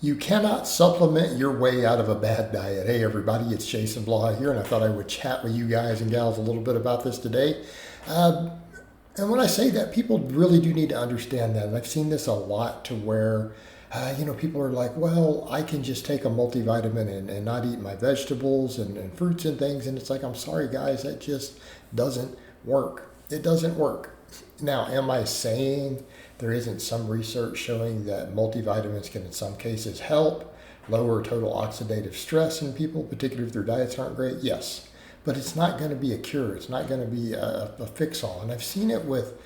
You cannot supplement your way out of a bad diet. Hey everybody, it's Jason Blaha here, and I thought I would chat with you guys and gals a little bit about this today. And when I say that, people really do need to understand that. And I've seen this a lot to where, people are like, well, I can just take a multivitamin and not eat my vegetables and fruits and things. And it's like, I'm sorry, guys, that just doesn't work. It doesn't work. Now, am I saying there isn't some research showing that multivitamins can in some cases help lower total oxidative stress in people, particularly if their diets aren't great? Yes. But it's not going to be a cure. It's not going to be a fix-all. And I've seen it with,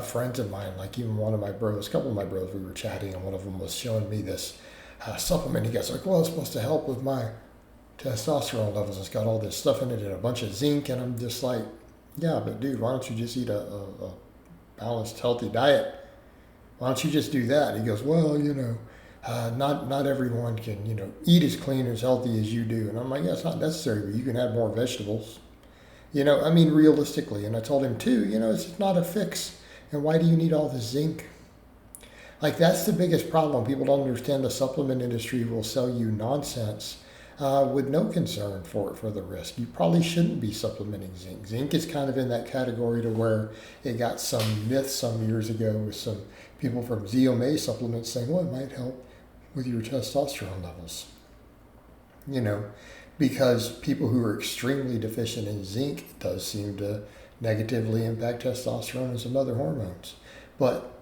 friends of mine, like even one of my bros, a couple of my bros, we were chatting, and one of them was showing me this supplement. He gets like, well, it's supposed to help with my testosterone levels. It's got all this stuff in it and a bunch of zinc. And I'm just like, yeah, but dude, why don't you just eat a balanced, healthy diet? Why don't you just do that? He goes, well, not everyone can, eat as clean, as healthy as you do. And I'm like, yeah, it's not necessary, but you can add more vegetables. Realistically. And I told him too, it's not a fix. And why do you need all this zinc? Like, that's the biggest problem. People don't understand the supplement industry will sell you nonsense with no concern for the risk. You probably shouldn't be supplementing zinc. Zinc is kind of in that category to where it got some myths some years ago with some people from ZMA supplements saying, well, it might help with your testosterone levels. Because people who are extremely deficient in zinc does seem to negatively impact testosterone and some other hormones. But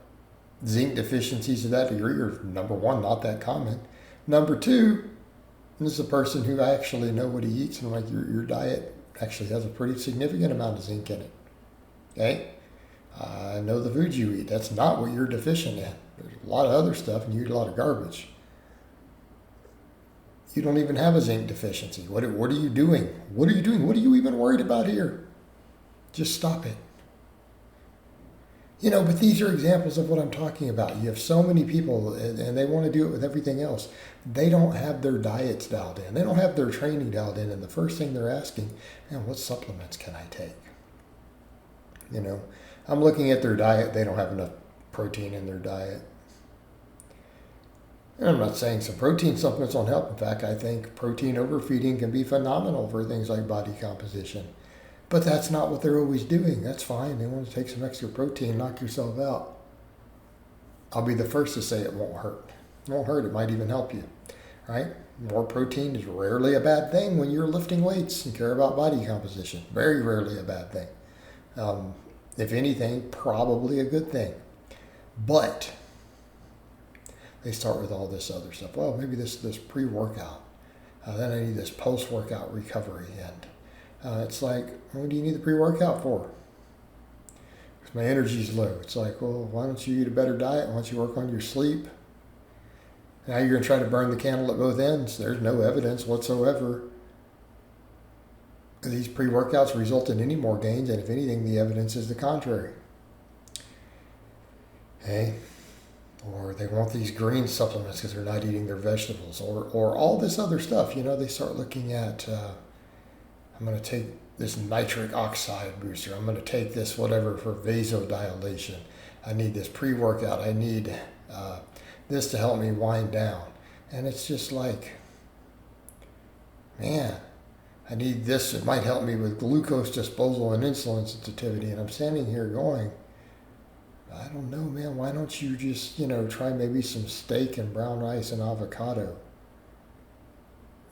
zinc deficiencies to that degree are, number one, not that common. Number two, this is a person who actually know what he eats, and like your diet actually has a pretty significant amount of zinc in it. Okay? I know the food you eat. That's not what you're deficient in. There's a lot of other stuff, and you eat a lot of garbage. You don't even have a zinc deficiency. What are you doing? What are you doing? What are you even worried about here? Just stop it. But these are examples of what I'm talking about. You have so many people, and they want to do it with everything else. They don't have their diets dialed in. They don't have their training dialed in. And the first thing they're asking, man, what supplements can I take? I'm looking at their diet. They don't have enough protein in their diet. And I'm not saying some protein supplements don't help. In fact, I think protein overfeeding can be phenomenal for things like body composition. But that's not what they're always doing. That's fine. They want to take some extra protein, knock yourself out. I'll be the first to say it won't hurt. It won't hurt. It might even help you, right? More protein is rarely a bad thing when you're lifting weights and care about body composition. Very rarely a bad thing. If anything, probably a good thing. But they start with all this other stuff. Well, maybe this pre-workout. Then I need this post-workout recovery. And it's like, what do you need the pre-workout for? Because my energy's low. It's like, well, why don't you eat a better diet? Why don't you work on your sleep? Now you're going to try to burn the candle at both ends. There's no evidence whatsoever these pre-workouts result in any more gains. And if anything, the evidence is the contrary. Okay? Or they want these green supplements because they're not eating their vegetables. Or all this other stuff. They start looking at... I'm going to take this nitric oxide booster. I'm going to take this whatever for vasodilation. I need this pre-workout. I need this to help me wind down. And it's just like, man, I need this. It might help me with glucose disposal and insulin sensitivity. And I'm standing here going, I don't know, man. Why don't you just, try maybe some steak and brown rice and avocado?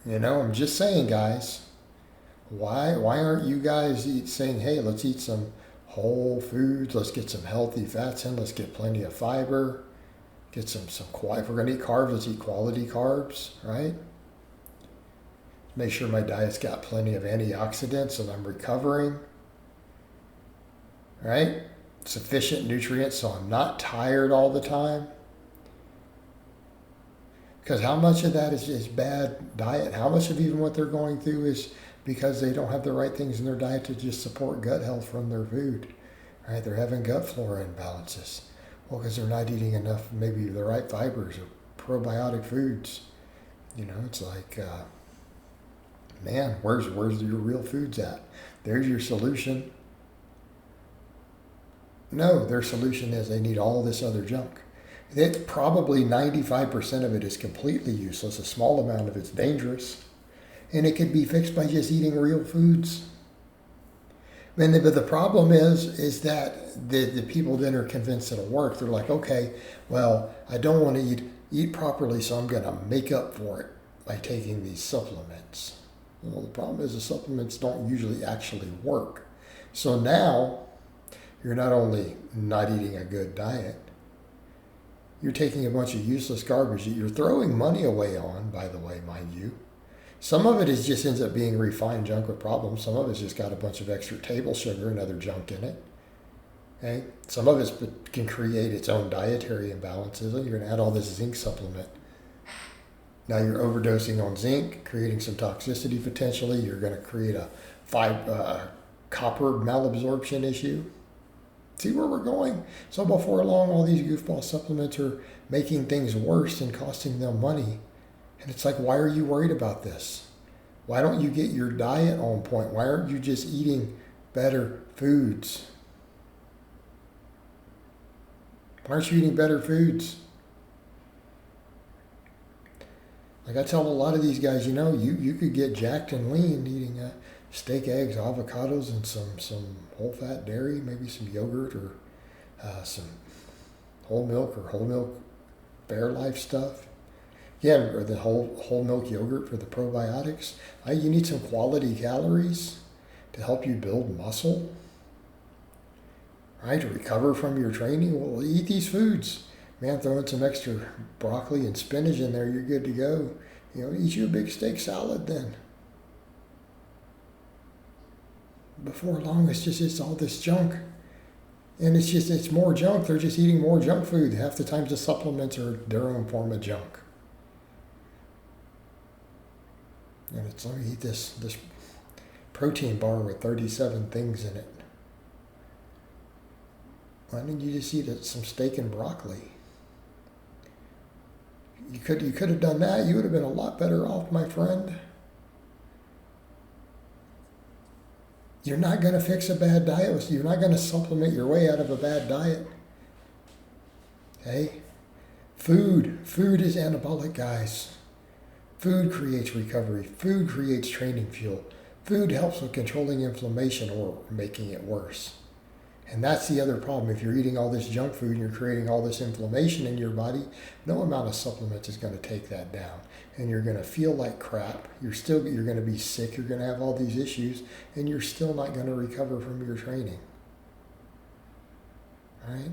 I'm just saying, guys. Why aren't you guys saying, hey, let's eat some whole foods, let's get some healthy fats in, let's get plenty of fiber, get some if we're going to eat carbs, let's eat quality carbs, right? Make sure my diet's got plenty of antioxidants and I'm recovering, right? Sufficient nutrients so I'm not tired all the time. Because how much of that is bad diet? How much of even what they're going through is because they don't have the right things in their diet to just support gut health from their food, right? They're having gut flora imbalances. Well, because they're not eating enough, maybe the right fibers or probiotic foods. It's like, man, where's your real foods at? There's your solution. No, their solution is they need all this other junk. It probably 95% of it is completely useless. A small amount of it's dangerous. And it could be fixed by just eating real foods. But the problem is that the people then are convinced it'll work. They're like, okay, well, I don't want to eat properly, so I'm going to make up for it by taking these supplements. Well, the problem is the supplements don't usually actually work. So now you're not only not eating a good diet, you're taking a bunch of useless garbage that you're throwing money away on, by the way, mind you. Some of it is just ends up being refined junk with problems. Some of it's just got a bunch of extra table sugar and other junk in it. Okay? Some of it can create its own dietary imbalances. You're going to add all this zinc supplement. Now you're overdosing on zinc, creating some toxicity potentially. You're going to create a copper malabsorption issue. See where we're going? So before long, all these goofball supplements are making things worse and costing them money. And it's like, why are you worried about this? Why don't you get your diet on point? Why aren't you just eating better foods? Why aren't you eating better foods? Like I tell a lot of these guys, you could get jacked and lean eating steak, eggs, avocados, and some whole fat dairy, maybe some yogurt or some whole milk Fairlife stuff. Yeah, or the whole milk yogurt for the probiotics. You need some quality calories to help you build muscle, right? To recover from your training. Well, eat these foods. Man, throw in some extra broccoli and spinach in there, you're good to go. Eat you a big steak salad then. Before long, it's all this junk. And it's more junk. They're just eating more junk food. Half the times the supplements are their own form of junk. And it's, let me eat this protein bar with 37 things in it. Why didn't you just eat some steak and broccoli? You could have done that. You would have been a lot better off, my friend. You're not going to fix a bad diet. You're not going to supplement your way out of a bad diet. Okay? Food is anabolic, guys. Food creates recovery. Food creates training fuel. Food helps with controlling inflammation or making it worse. And that's the other problem. If you're eating all this junk food and you're creating all this inflammation in your body, no amount of supplements is going to take that down. And you're going to feel like crap. You're going to be sick. You're going to have all these issues, and you're still not going to recover from your training. All right?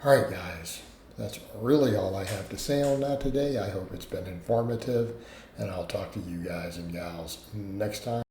All right, guys. That's really all I have to say on that today. I hope it's been informative, and I'll talk to you guys and gals next time.